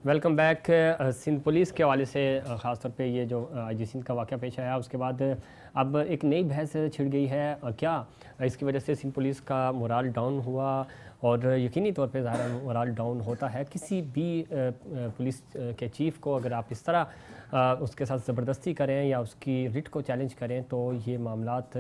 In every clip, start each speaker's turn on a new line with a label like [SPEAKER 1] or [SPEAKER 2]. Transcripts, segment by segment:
[SPEAKER 1] Welcome back. Sindh police के हवाले से ख़ास तौर पे ये जो आईजी सिंध का वाक़या पेश आया, उसके बाद अब एक नई बहस छिड़ गई है। क्या इसकी वजह से सिंध पुलिस का मोराल डाउन हुआ? और यकीनी तौर पे ज़ाहिर है मोराल डाउन होता है किसी भी पुलिस के चीफ़ को। अगर आप इस तरह उसके साथ ज़बरदस्ती करें या उसकी रिट को चैलेंज करें तो ये मामलात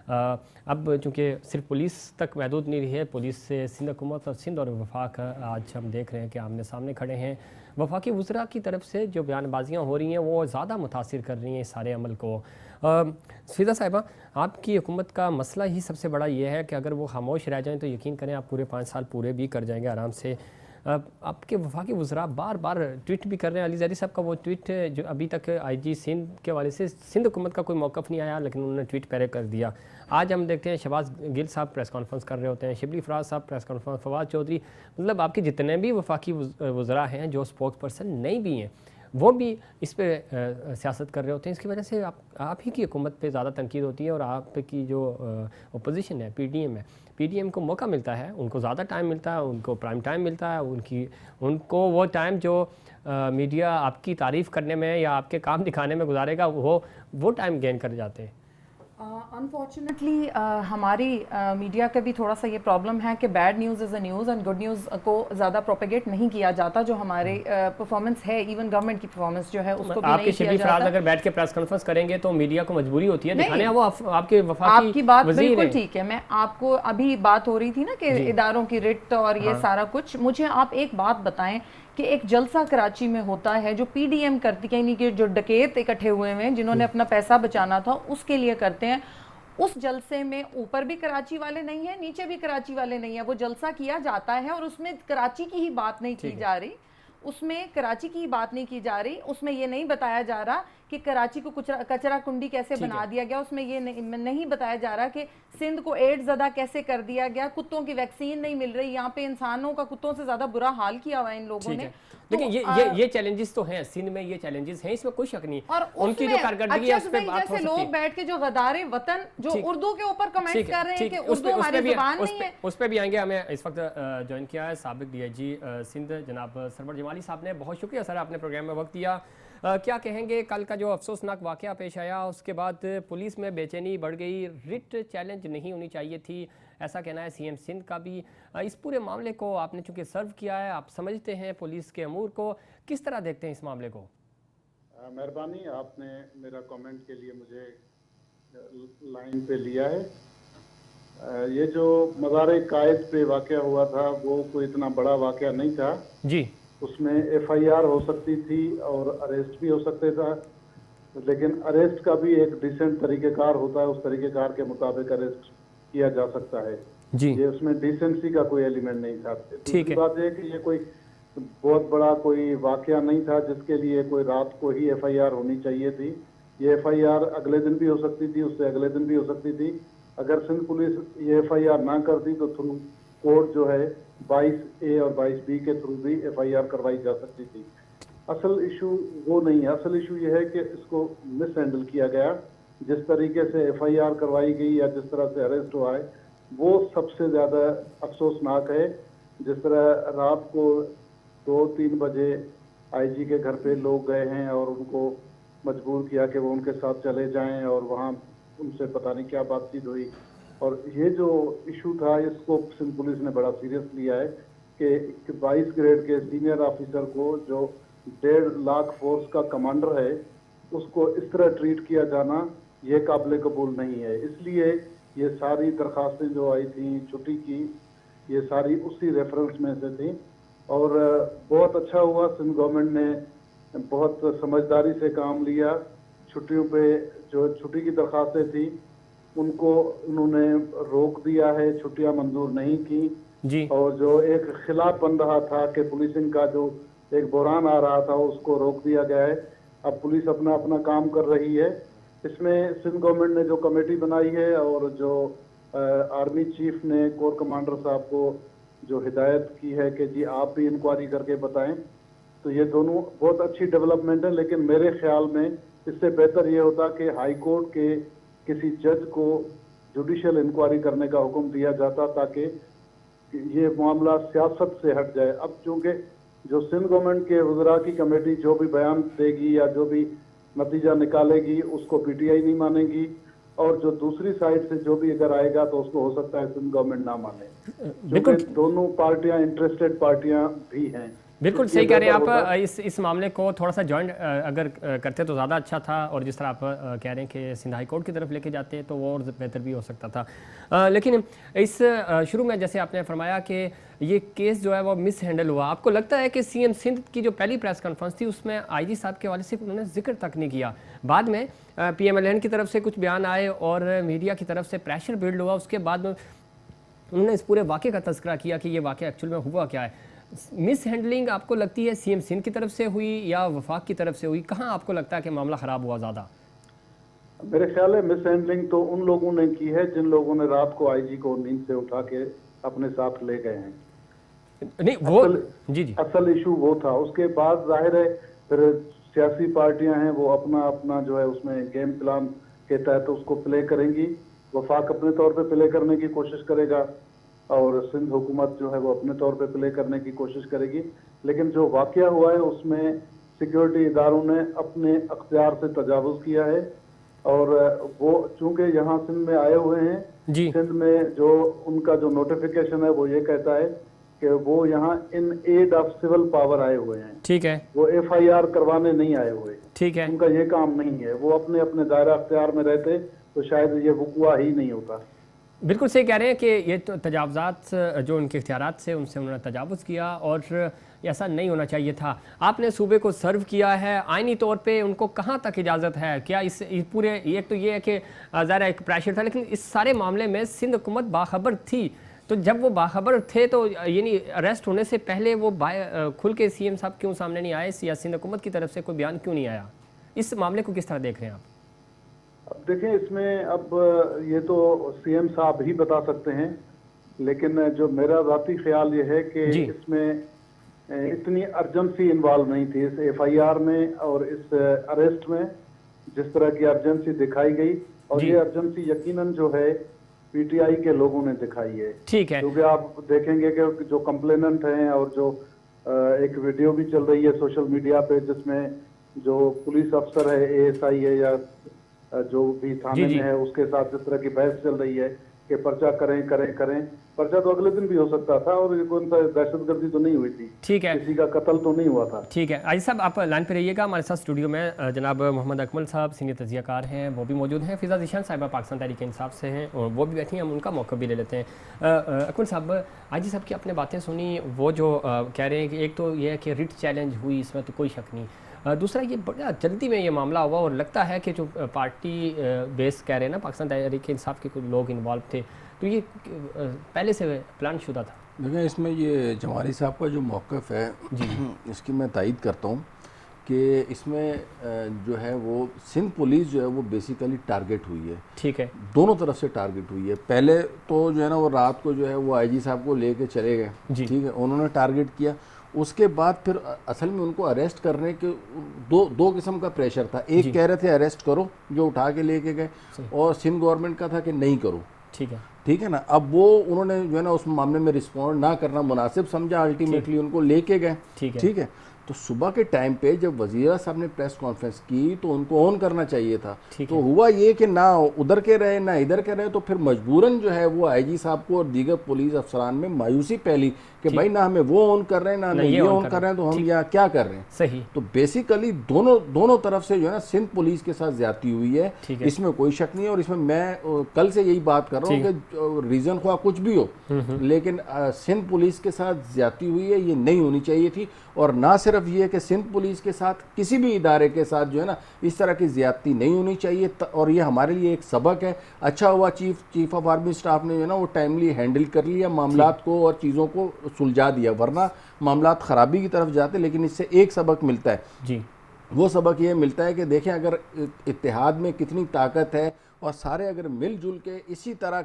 [SPEAKER 1] अब चूँकि सिर्फ पुलिस तक महदूद नहीं रही है, पुलिस से सिंध हुकूमत और सिंध और वफाक आज हम देख रहे हैं कि आमने सामने खड़े हैं। वफाकी वज़रा की तरफ से जो बयानबाजियाँ हो रही हैं वो ज़्यादा मुतासिर कर रही हैं इस सारे अमल को। फिज़ा साहिबा, आपकी हुकूमत का मसला ही सबसे बड़ा ये है कि अगर वो खामोश रह जाएँ तो यकीन करें आप पूरे 5 साल पूरे भी कर जाएंगे आराम से। आपके वफाकी वज़रा बार बार ट्वीट भी कर रहे हैं। अली ज़ैदी साहब का वो ट्वीट जो अभी तक आईजी सिंध के हवाले से सिंध हुकूमत का कोई मौक़िफ़ नहीं आया, लेकिन उन्होंने ट्वीट पहले कर दिया। आज हम देखते हैं शहबाज गिल साहब प्रेस कॉन्फ्रेंस कर रहे होते हैं, शिबली फराज साहब प्रेस कॉन्फ्रेंस, फवाद चौधरी, मतलब आपके जितने भी वफाकी वज़रा हैं जो स्पोक्स पर्सन नहीं भी हैं वो भी इस पर सियासत कर रहे होते हैं। इसकी वजह से आप ही की हुकूमत पे ज़्यादा तनकीद होती है और आपकी जो अपोजिशन है पीडीएम है, पीडीएम को मौका मिलता है, उनको ज़्यादा टाइम मिलता है, उनको प्राइम टाइम मिलता है, उनको वो टाइम जो मीडिया आपकी तारीफ़ करने में या आपके काम दिखाने में गुजारेगा वो टाइम गेन कर जाते हैं।
[SPEAKER 2] अनफॉर्चुनेटली हमारी मीडिया का भी थोड़ा सा ये प्रॉब्लम है कि bad news is a news and good news को ज़्यादा प्रोपेगेट नहीं किया जाता। जो हमारे परफॉर्मेंस है, इवन गवर्नमेंट की परफॉर्मेंस जो है उसको भी नहीं किया जाता।
[SPEAKER 1] अगर बैठ के प्रेस कॉन्फ्रेंस करेंगे तो मीडिया को मजबूरी होती है दिखाने, वो आपके वफाकी
[SPEAKER 2] आपकी बात बिल्कुल ठीक है। मैं आपको अभी बात हो रही थी ना कि इदारों की रिट और ये सारा कुछ, मुझे आप एक बात बताएं कि एक जलसा कराची में होता है जो पीडीएम करती है, यानी कि जो डकैत इकट्ठे हुए हैं जिन्होंने अपना पैसा बचाना था उसके लिए करते हैं। उस जलसे में ऊपर भी कराची वाले नहीं है, नीचे भी कराची वाले नहीं है, वो जलसा किया जाता है और उसमें कराची की ही बात नहीं की जा रही, उसमें कराची की बात नहीं की जा रही, उसमें ये नहीं बताया जा रहा कि कराची को कचरा कुंडी कैसे बना दिया गया, उसमें ये नहीं बताया जा रहा कि सिंध को एड्स ज़्यादा कैसे कर दिया गया, कुत्तों की वैक्सीन नहीं मिल रही, यहाँ पे इंसानों का कुत्तों से ज़्यादा बुरा हाल किया हुआ है इन लोगों ने।
[SPEAKER 1] लेकिन ये चैलेंजेस तो हैं, सिंध में ये चैलेंजेस हैं, इसमें कोई शक नहीं।
[SPEAKER 2] और
[SPEAKER 1] उनकी जो कारकर्दगी है उस पे बात हो सकती है।
[SPEAKER 2] लोग बैठ के जो गदारे वतन जो उर्दू के ऊपर कमेंट्स कर रहे हैं कि उर्दू हमारी ज़ुबान नहीं है,
[SPEAKER 1] उस पे भी आएंगे। हमें इस वक्त ज्वाइन किया है साबिक डीआईजी सिंध जनाब सरवर जमाली साहब ने। बहुत शुक्रिया सर, आपने प्रोग्राम में वक्त दिया। क्या कहेंगे, कल का जो अफसोसनाक वाक़या पेश आया उसके बाद पुलिस में बेचैनी बढ़ गई, रिट चैलेंज नहीं होनी चाहिए थी, ऐसा कहना है सीएम सिंध का भी। इस पूरे मामले को आपने चूँकि सर्व किया है, आप समझते हैं पुलिस के अमूर को, किस तरह देखते हैं इस मामले को?
[SPEAKER 3] मेहरबानी, आपने मेरा कमेंट के लिए मुझे लाइन पे लिया है। ये जो मज़ार कायद पे वाक़या हुआ था वो कोई इतना बड़ा वाक़या नहीं था
[SPEAKER 1] जी।
[SPEAKER 3] उसमें एफआईआर हो सकती थी और अरेस्ट भी हो सकते था, लेकिन अरेस्ट का भी एक डिसेंट तरीक़ेकार होता है, उस तरीक़ेकार के मुताबिक अरेस्ट किया जा सकता है
[SPEAKER 1] जी।
[SPEAKER 3] ये उसमें डिसेंसी का कोई एलिमेंट नहीं था।
[SPEAKER 1] ठीक है।
[SPEAKER 3] बात यह कि ये कोई बहुत बड़ा कोई वाक़या नहीं था जिसके लिए कोई रात को ही एफआईआर होनी चाहिए थी। ये एफआईआर अगले दिन भी हो सकती थी, उससे अगले दिन भी हो सकती थी। अगर सिंध पुलिस ये एफआईआर ना करती तो थ्रू कोर्ट जो है 22A और 22B के थ्रू भी एफआईआर करवाई जा सकती थी। असल इशू वो नहीं है, असल इशू ये है कि इसको मिस हैंडल किया गया। जिस तरीके से एफआईआर करवाई गई या जिस तरह से अरेस्ट हुआ है वो सबसे ज़्यादा अफसोसनाक है। जिस तरह रात को 2-3 बजे आईजी के घर पे लोग गए हैं और उनको मजबूर किया कि वो उनके साथ चले जाएं और वहाँ उनसे पता नहीं क्या बातचीत हुई। और ये जो इशू था इसको सिंध पुलिस ने बड़ा सीरियस लिया है कि 22 ग्रेड के सीनियर ऑफिसर को जो 1.5 लाख फोर्स का कमांडर है उसको इस तरह ट्रीट किया जाना ये काबिल कबूल नहीं है। इसलिए ये सारी दरखास्तें जो आई थी छुट्टी की, ये सारी उसी रेफरेंस में से थी। और बहुत अच्छा हुआ सिंध गवर्नमेंट ने बहुत समझदारी से काम लिया। छुट्टियों पे जो छुट्टी की दरखास्तें थी उनको उन्होंने रोक दिया है, छुट्टियां मंजूर नहीं की
[SPEAKER 1] जी।
[SPEAKER 3] और जो एक खिलाफ बन रहा था कि पुलिसिंग का जो एक बहरान आ रहा था उसको रोक दिया गया है। अब पुलिस अपना अपना काम कर रही है। इसमें सिंध गवर्नमेंट ने जो कमेटी बनाई है और जो आर्मी चीफ ने कोर कमांडर साहब को जो हिदायत की है कि जी आप भी इंक्वायरी करके बताएं, तो ये दोनों बहुत अच्छी डेवलपमेंट है। लेकिन मेरे ख्याल में इससे बेहतर ये होता कि हाई कोर्ट के किसी जज को जुडिशियल इंक्वायरी करने का हुक्म दिया जाता ताकि ये मामला सियासत से हट जाए। अब चूंकि जो सिंध गवर्नमेंट के वज़रा की कमेटी जो भी बयान देगी या जो भी नतीजा निकालेगी उसको पीटीआई नहीं मानेगी, और जो दूसरी साइड से जो भी अगर आएगा तो उसको हो सकता है सिंध गवर्नमेंट ना माने,
[SPEAKER 1] बिल्कुल
[SPEAKER 3] क्योंकि दोनों पार्टियां इंटरेस्टेड पार्टियां भी हैं।
[SPEAKER 1] बिल्कुल
[SPEAKER 3] ये
[SPEAKER 1] सही कह रहे हैं
[SPEAKER 3] बेहतर
[SPEAKER 1] आप।
[SPEAKER 3] होता।
[SPEAKER 1] इस मामले को थोड़ा सा जॉइंट अगर करते तो ज़्यादा अच्छा था, और जिस तरह आप कह रहे हैं कि सिंध हाई कोर्ट की तरफ लेके जाते तो वो और बेहतर भी हो सकता था। लेकिन इस शुरू में जैसे आपने फरमाया कि ये केस जो है वो मिस हैंडल हुआ, आपको लगता है कि सीएम सिंध की जो पहली प्रेस कॉन्फ्रेंस थी उसमें आईजी साहब के हवाले से उन्होंने जिक्र तक नहीं किया, बाद में पीएमएलएन की तरफ से कुछ बयान आए और मीडिया की तरफ से प्रेशर बिल्ड हुआ, उसके बाद में उन्होंने इस पूरे वाक़े का तज़किरा किया कि ये वाक़या एक्चुअल में हुआ क्या है। मिस हैंडलिंग आपको लगती है सीएम सिंध की तरफ से हुई या वफाक की तरफ से हुई? कहाँ आपको लगता है कि मामला ख़राब हुआ ज़्यादा?
[SPEAKER 3] मेरे ख्याल है मिस हैंडलिंग तो उन लोगों ने की है जिन लोगों ने रात को आईजी को नींद से उठा के अपने साथ ले गए हैं।
[SPEAKER 1] नहीं वो जी
[SPEAKER 3] असल इशू वो था। उसके बाद जाहिर है फिर सियासी पार्टियां हैं वो अपना अपना जो है उसमें गेम प्लान के तहत उसको प्ले करेंगी। वफाक अपने तौर पे प्ले करने की कोशिश करेगा और सिंध हुकूमत जो है वो अपने तौर पे प्ले करने की कोशिश करेगी, लेकिन जो वाकया हुआ है उसमें सिक्योरिटी इदारों ने अपने अख्तियार से तजावुज़ किया है, और वो चूंकि यहाँ सिंध में आए हुए हैं,
[SPEAKER 1] जी
[SPEAKER 3] सिंध में जो उनका जो नोटिफिकेशन है वो ये कहता है कि वो यहाँ in aid of civil power आए हुए हैं,
[SPEAKER 1] ठीक है,
[SPEAKER 3] वो एफआईआर करवाने नहीं आए हुए।
[SPEAKER 1] ठीक है,
[SPEAKER 3] उनका ये काम नहीं है। वो अपने अपने दायरा अख्तियार में रहते तो शायद ये वक़ुआ ही नहीं होता।
[SPEAKER 1] बिल्कुल सही कह रहे हैं कि ये तो तजावज़ात जो उनके इख्तियारात से उनसे उन्होंने तजावुज़ किया और ऐसा नहीं होना चाहिए था। आपने सूबे को सर्व किया है, आइनी तौर पे उनको कहाँ तक इजाज़त है? क्या इस पूरे एक तो ये है कि ज़ाहिर एक प्रेशर था, लेकिन इस सारे मामले में सिंध हुकूमत बाखबर थी, तो जब वो बाखबर थे तो यानी अरेस्ट होने से पहले वो खुल के सीएम साहब क्यों सामने नहीं आए या सिंध हुकूमत की तरफ से कोई बयान क्यों नहीं आया? इस मामले को किस तरह देख रहे हैं आप?
[SPEAKER 3] अब देखें, इसमें अब ये तो सीएम साहब ही बता सकते हैं, लेकिन जो मेरा ज़ाती ख्याल ये है कि इसमें इतनी अर्जेंसी इन्वॉल्व नहीं थी इस एफआईआर में और इस अरेस्ट में, जिस तरह की अर्जेंसी दिखाई गई। और ये अर्जेंसी यकीनन जो है पीटीआई के लोगों ने दिखाई है।
[SPEAKER 1] ठीक है,
[SPEAKER 3] क्योंकि आप देखेंगे कि जो कंप्लेनेंट हैं और जो एक वीडियो भी चल रही है सोशल मीडिया पे जिसमें जो पुलिस अफसर है, एएसआई है या जो भी थाने में है, उसके साथ जिस तरह की बहस चल रही है कि पर्चा करें करें करें, पर्चा तो अगले दिन भी हो सकता था और कौन सा दहशतगर्दी तो नहीं हुई थी,
[SPEAKER 1] ठीक है,
[SPEAKER 3] किसी का कत्ल तो नहीं हुआ था।
[SPEAKER 1] ठीक है। आजी साहब आप लाइन पे रहिएगा, हमारे साथ स्टूडियो में जनाब मोहम्मद अकमल साहब सीनियर तजियाकार हैं, वो भी मौजूद हैं। फिजा ज़ीशान साहिबा पाकिस्तान तहरीक इंसाफ से हैं और वो भी बैठी हैं, हम उनका मौका भी ले लेते हैं। अकमल साहब, आजी साहब की आपने बातें सुनी, वो जो कह रहे हैं कि एक तो ये है कि रिट चैलेंज हुई, इसमें तो कोई शक नहीं, दूसरा ये बड़ा जल्दी में ये मामला हुआ और लगता है कि जो पार्टी बेस कह रहे हैं ना पाकिस्तान तहरीक इंसाफ के कुछ लोग इन्वॉल्व थे, तो ये पहले से प्लान शुदा था।
[SPEAKER 4] देखिए, इसमें ये जमाली साहब का जो मौक़िफ़ है इसकी मैं तायीद करता हूँ कि इसमें जो है वो सिंध पुलिस जो है वो बेसिकली टारगेट हुई है।
[SPEAKER 1] ठीक है,
[SPEAKER 4] दोनों तरफ से टारगेट हुई है। पहले तो जो है ना वो रात को जो है वो आईजी साहब को लेके चले गए, ठीक है, उन्होंने टारगेट किया। उसके बाद फिर असल में उनको अरेस्ट करने के दो किस्म का प्रेशर था। एक कह रहे थे अरेस्ट करो, जो उठा के लेके गए, और सिंध गवर्नमेंट का था कि नहीं करो। ठीक है ना। अब वो उन्होंने जो है ना उस मामले में रिस्पॉन्ड ना करना मुनासिब समझा, अल्टीमेटली उनको लेके गए। ठीक है। तो सुबह के टाइम पे जब वज़ीर साहब ने प्रेस कॉन्फ्रेंस की तो उनको ऑन करना चाहिए था। तो हुआ ये कि ना उधर के रहे ना इधर के रहे, तो फिर मजबूरन जो है वो आईजी साहब को और दीगर पुलिस अफसरान में मायूसी फैली कि भाई ना हमें वो ऑन कर रहे हैं ना हमें ये ऑन कर रहे हैं, तो हम यहाँ क्या कर रहे हैं।
[SPEAKER 1] सही।
[SPEAKER 4] तो बेसिकली दोनों तरफ से जो है ना सिंध पुलिस के साथ ज्यादती हुई है, इसमें कोई शक नहीं है। और इसमें मैं कल से यही बात कर रहा हूँ कि रीजन ख्वाह कुछ भी हो, लेकिन सिंध पुलिस के साथ ज्यादती हुई है, ये नहीं होनी चाहिए थी। और ना सिर्फ ये कि सिंध पुलिस के साथ किसी भी इदारे के साथ जो है ना इस तरह की ज्यादती नहीं होनी चाहिए। और ये हमारे लिए एक सबक है। अच्छा हुआ चीफ ऑफ आर्मी स्टाफ ने जो है ना वो टाइमली हैंडल कर लिया मामलात को और चीज़ों को सुलझा दिया, वरना मामलात ख़राबी की तरफ जाते। लेकिन इससे एक सबक मिलता है जी, वो सबक ये मिलता है कि देखें अगर इत्तेहाद में कितनी ताकत है और सारे अगर मिलजुल के इसी तरह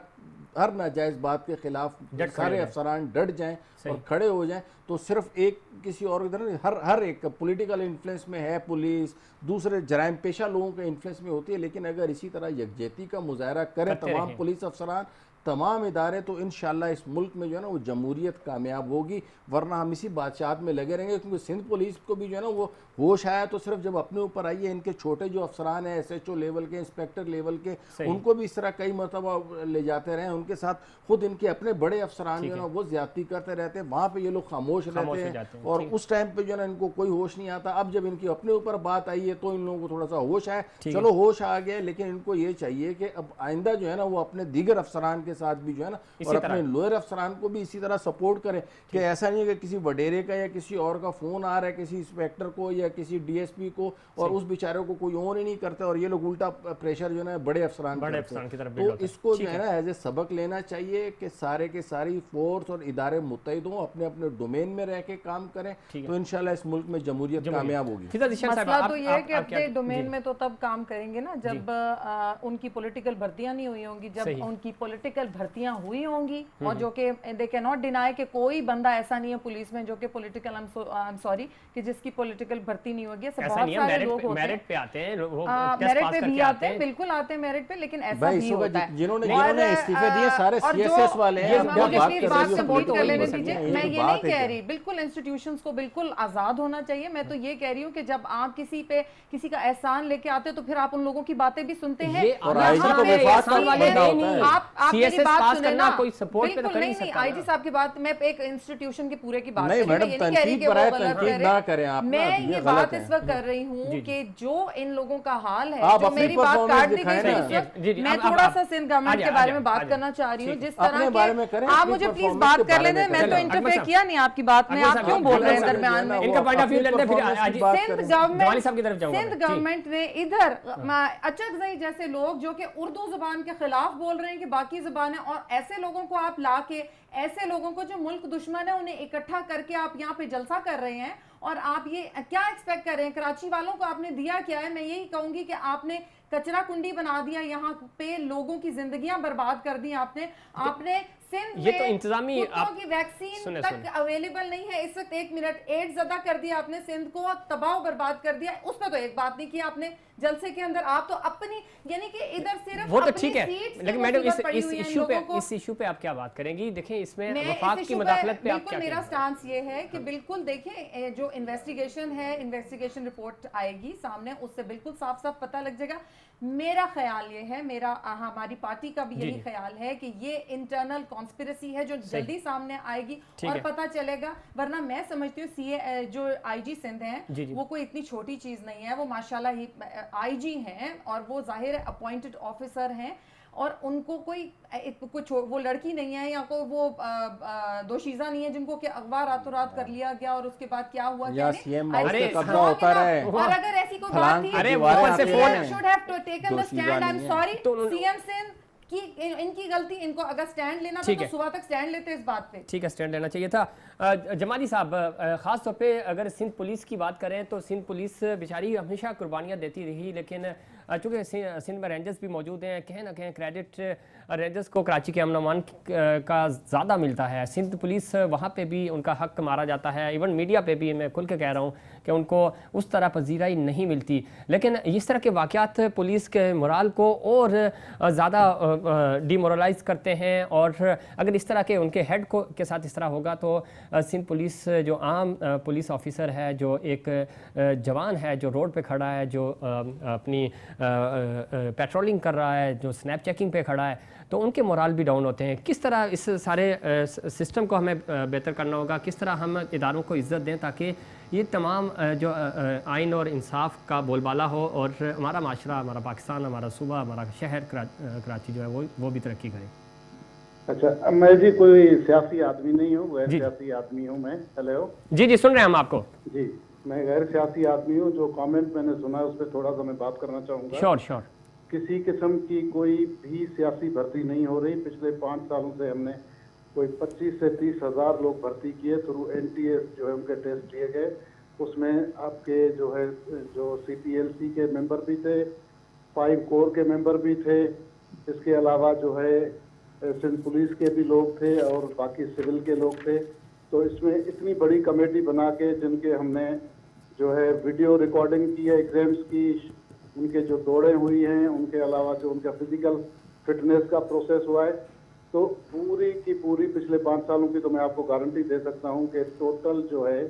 [SPEAKER 4] हर नाजायज़ बात के खिलाफ सारे अफसरान डट जाएं और खड़े हो जाएं, तो सिर्फ एक किसी और हर एक पॉलिटिकल इन्फ्लुएंस में है पुलिस, दूसरे जराइम पेशा लोगों के इन्फ्लुएंस में होती है। लेकिन अगर इसी तरह यकजहती का मुजाहरा करें तमाम पुलिस अफसरान, तमाम इदारे तो इंशाल्लाह इस मुल्क में जो है ना वो जमहूरियत कामयाब होगी, वरना हम इसी बादशाहत में लगे रहेंगे। क्योंकि सिंध पुलिस को भी जो है ना वो होश आया तो सिर्फ जब अपने ऊपर आई है। इनके छोटे जो अफसरान हैं, SHO लेवल के, इंस्पेक्टर लेवल के, उनको भी इस तरह कई मरतबा ले जाते रहे, उनके साथ खुद इनके अपने बड़े अफसरान जो है ना वो ज्यादती करते रहते हैं, वहाँ पे ये लोग खामोश रहते हैं और उस टाइम पे जो है ना इनको कोई होश नहीं आता। अब जब इनकी अपने ऊपर बात आई है तो इन लोगों को थोड़ा सा होश आया, चलो होश आ गया, लेकिन इनको ये चाहिए कि अब आइंदा जो है ना वो अपने दीगर अफसरान के साथ भी जो है ना और अपने लोअर अफसरान को भी इसी तरह सपोर्ट करें कि ऐसा नहीं है कि किसी वडेरे का या किसी और का फोन आ रहा है किसी इंस्पेक्टर को या किसी DSP को और उस बेचारे को कोई ऑन ही नहीं करता और ये लोग उल्टा प्रेशर जो है ना बड़े अफसरान की तरफ। तो इसको जो है ना एज ए सबक लेना चाहिए कि सारे के सारी फोर्स और इदारे मुत्तहिद हों, अपने अपने डोमेन में रह के काम करें, तो इंशाल्लाह इस मुल्क में जमहूरियत कामयाब होगी।
[SPEAKER 2] मसला तो ये है कि अपने डोमेन में तो तब काम करेंगे ना जब उनकी पॉलिटिकल भर्तियां नहीं हुई होंगी, जब उनकी पॉलिटिकल भर्तियां हुई होंगी, और जो कि दे कैन नॉट डिनाई कि कोई बंदा ऐसा नहीं है पुलिस में जो कि पॉलिटिकल आई एम सॉरी कि जिसकी पॉलिटिकल भर्ती नहीं होगी। ऐसे बहुत सारे लोग होते हैं,
[SPEAKER 1] मेरिट पे आते हैं,
[SPEAKER 2] मेरिट पे भी आते हैं, बिल्कुल आते हैं मेरिट पे, लेकिन ऐसा भी होता है
[SPEAKER 4] जिन्होंने इस्तीफे दिए सारे CSS वाले हैं।
[SPEAKER 2] मैं ये नहीं कह रही, बिल्कुल इंस्टीट्यूशंस को बिल्कुल आजाद होना चाहिए। मैं तो ये कह रही हूँ कि जब आप किसी पे किसी का एहसान लेके आते तो फिर आप उन लोगों की बातें भी सुनते हैं। IG साहब की बात, मैं एक इंस्टीट्यूशन की पूरे की बात मैं ये बात इस वक्त कर रही हूँ कि जो इन लोगों का हाल है, जो मेरी बात काट दी गई, मैं थोड़ा सा सिंध गवर्नमेंट के बारे में बात करना चाह रही हूँ। जिस तरह के आप मुझे प्लीज बात कर लेने, मैं तो इंटरफेयर किया नहीं आपकी बात में, आप क्यों बोल रहे हैं दरमियान में? सिंध गवर्नमेंट ने इधर अचकजई जैसे लोग जो कि उर्दू जुबान के खिलाफ बोल रहे हैं कि बाकी जुबानें, और ऐसे लोगों को आप ला के, ऐसे लोगों को जो मुल्क दुश्मन है उन्हें इकट्ठा करके आप यहाँ पे जलसा कर रहे हैं, और आप ये क्या एक्सपेक्ट कर रहे हैं? कराची वालों को आपने दिया क्या है? मैं यही कहूंगी कि आपने कचरा कुंडी बना दिया, यहाँ पे लोगों की जिंदगियां बर्बाद कर दी आपने। सिंध
[SPEAKER 1] ये तो इंतजामी
[SPEAKER 2] की वैक्सीन तक अवेलेबल नहीं है इस वक्त। 1 मिनट एड्स अदा कर दिया आपने, सिंध को तबाह बर्बाद कर दिया, उस पर तो एक बात नहीं की आपने जलसे के अंदर। आप तो अपनी यानी कि इधर सिर्फ
[SPEAKER 1] वो तो ठीक है, लेकिन मैडम इस इशू पे आप क्या बात करेंगी? देखें इसमें वफाक की मुदाखलत पे आप क्या
[SPEAKER 2] मेरा स्टांस ये है कि बिल्कुल देखें जो इन्वेस्टिगेशन है, इन्वेस्टिगेशन रिपोर्ट आएगी सामने, उससे बिल्कुल साफ साफ पता लग जाएगा। मेरा ख्याल ये है, हमारी पार्टी का भी यही ख्याल है कि ये इंटरनल कॉन्स्पिरेसी है जो जल्दी सामने आएगी और पता चलेगा। वरना मैं समझती हूँ CA जो IG सिंध हैं वो कोई इतनी छोटी चीज नहीं है, वो माशाल्लाह ही IG हैं और वो जाहिर है अपॉइंटेड ऑफिसर हैं, और उनको कोई कुछ वो लड़की नहीं है या कोई वो दोशीजा नहीं है जिनको कि अगवा रातों रात कर लिया गया और उसके बाद क्या हुआ
[SPEAKER 4] या CM हाउस पे कब्जा होता रहे।
[SPEAKER 2] और अगर ऐसी कोई बात थी, अरे ऊपर से phone should have taken the stand. I am sorry CM Sindh कि इनकी गलती, इनको अगर स्टैंड लेना था तो सुबह तक स्टैंड लेते इस बात पे।
[SPEAKER 1] ठीक है, स्टैंड लेना चाहिए था। जमाली साहब, ख़ास तौर पे अगर सिंध पुलिस की बात करें तो सिंध पुलिस बेचारी हमेशा कुर्बानियाँ देती रही, लेकिन चूँकि सिंध में रेंजर्स भी मौजूद हैं, कहीं ना कहीं क्रेडिट रेंजर्स को कराची के अमन अमान का ज़्यादा मिलता है। सिंध पुलिस वहाँ पे भी उनका हक मारा जाता है, इवन मीडिया पे भी मैं खुल के कह रहा हूँ कि उनको उस तरह पजीराई नहीं मिलती। लेकिन इस तरह के वाक़यात पुलिस के मोराल को और ज़्यादा डिमोरलाइज करते हैं, और अगर इस तरह के उनके हेड को के साथ इस तरह होगा तो सिंध पुलिस जो आम पुलिस ऑफिसर है, जो एक जवान है जो रोड पे खड़ा है, जो अपनी पेट्रोलिंग कर रहा है, जो स्नैप चेकिंग पे खड़ा है, तो उनके मोराल भी डाउन होते हैं। किस तरह इस सारे सिस्टम को हमें बेहतर करना होगा, किस तरह हम इदारों को इज़्ज़त दें ताकि ये तमाम जो आइन और इंसाफ का बोलबाला हो और हमारा माशरा, हमारा पाकिस्तान, हमारा सूबा, हमारा शहर कराची जो है वो भी तरक्की करे।
[SPEAKER 3] अच्छा, मैं जी कोई सियासी आदमी नहीं हूँ, गैर सियासी आदमी हूँ मैं। हेलो
[SPEAKER 1] जी सुन रहे हैं हम आपको।
[SPEAKER 3] जी, मैं गैर सियासी आदमी हूँ। जो कमेंट मैंने सुना है उस पर थोड़ा सा मैं बात करना चाहूँगा।
[SPEAKER 1] श्योर।
[SPEAKER 3] किसी किस्म की कोई भी सियासी भर्ती नहीं हो रही। पिछले 5 सालों से हमने कोई 25 से 30 हज़ार लोग भर्ती किए, थ्रू NTS जो है उनके टेस्ट लिए गए। उसमें आपके जो है जो CPLC के मेंबर भी थे, 5 कोर के मेंबर भी थे, इसके अलावा जो है सिंध पुलिस के भी लोग थे और बाकी सिविल के लोग थे। तो इसमें इतनी बड़ी कमेटी बना के जिनके हमने जो है वीडियो रिकॉर्डिंग की है एग्जाम्स की, उनके जो दौड़ें हुई हैं, उनके अलावा जो उनका फिजिकल फिटनेस का प्रोसेस हुआ है, तो पूरी की पूरी पिछले 5 सालों की तो मैं आपको गारंटी दे सकता हूं कि टोटल जो है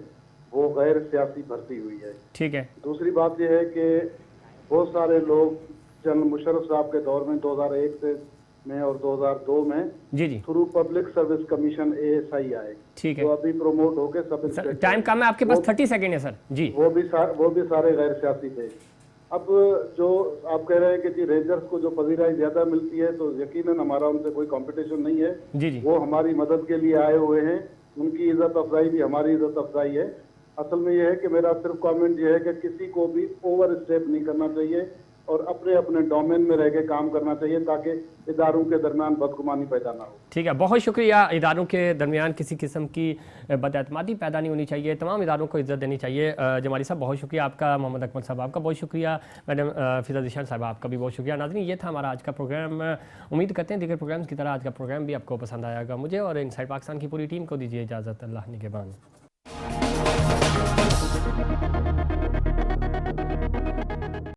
[SPEAKER 3] वो गैर सियासी भर्ती हुई है।
[SPEAKER 1] ठीक है।
[SPEAKER 3] दूसरी बात यह है कि बहुत सारे लोग जनरल मुशर्रफ साहब के दौर में 2001 में और 2002 में
[SPEAKER 1] जी जी
[SPEAKER 3] through public service commission ASI आए,
[SPEAKER 1] ठीक है।
[SPEAKER 3] तो अभी प्रमोट होके सब
[SPEAKER 1] सर
[SPEAKER 3] इंस्पेक्टर,
[SPEAKER 1] टाइम कम है आपके पास, 30 सेकेंड है सर जी।
[SPEAKER 3] वो भी सारे गैर सियासी थे। अब जो आप कह रहे हैं कि जी रेंजर्स को जो पजीराई ज्यादा मिलती है, तो यकीनन हमारा उनसे कोई कंपटीशन नहीं है।
[SPEAKER 1] जी जी
[SPEAKER 3] वो हमारी मदद के लिए आए हुए हैं, उनकी इज्जत अफजाई भी हमारी इज्जत अफजाई है। असल में यह है कि मेरा सिर्फ कमेंट यह है कि किसी को भी ओवर स्टेप नहीं करना चाहिए और अपने अपने डोमेन में रह के काम करना चाहिए, ताकि इदारों के दरमियान बदगुमानी पैदा ना हो।
[SPEAKER 1] ठीक है, बहुत शुक्रिया। इदारों के दरमियान किसी किस्म की बदअतमादी पैदा नहीं होनी चाहिए, तमाम इदारों को इज्जत देनी चाहिए। जमाली साहब बहुत शुक्रिया आपका, मोहम्मद अकमल साहब आपका बहुत शुक्रिया, मैडम फिजा ज़ीशान साहब आपका भी बहुत शुक्रिया। नाज़रीन, ये था हमारा आज का प्रोग्राम। उम्मीद करते हैं दीगर प्रोग्राम्स की तरह आज का प्रोग्राम भी आपको पसंद आएगा। मुझे और इनसाइड पाकिस्तान की पूरी टीम को दीजिए इजाज़त। अल्लाह निगहबान।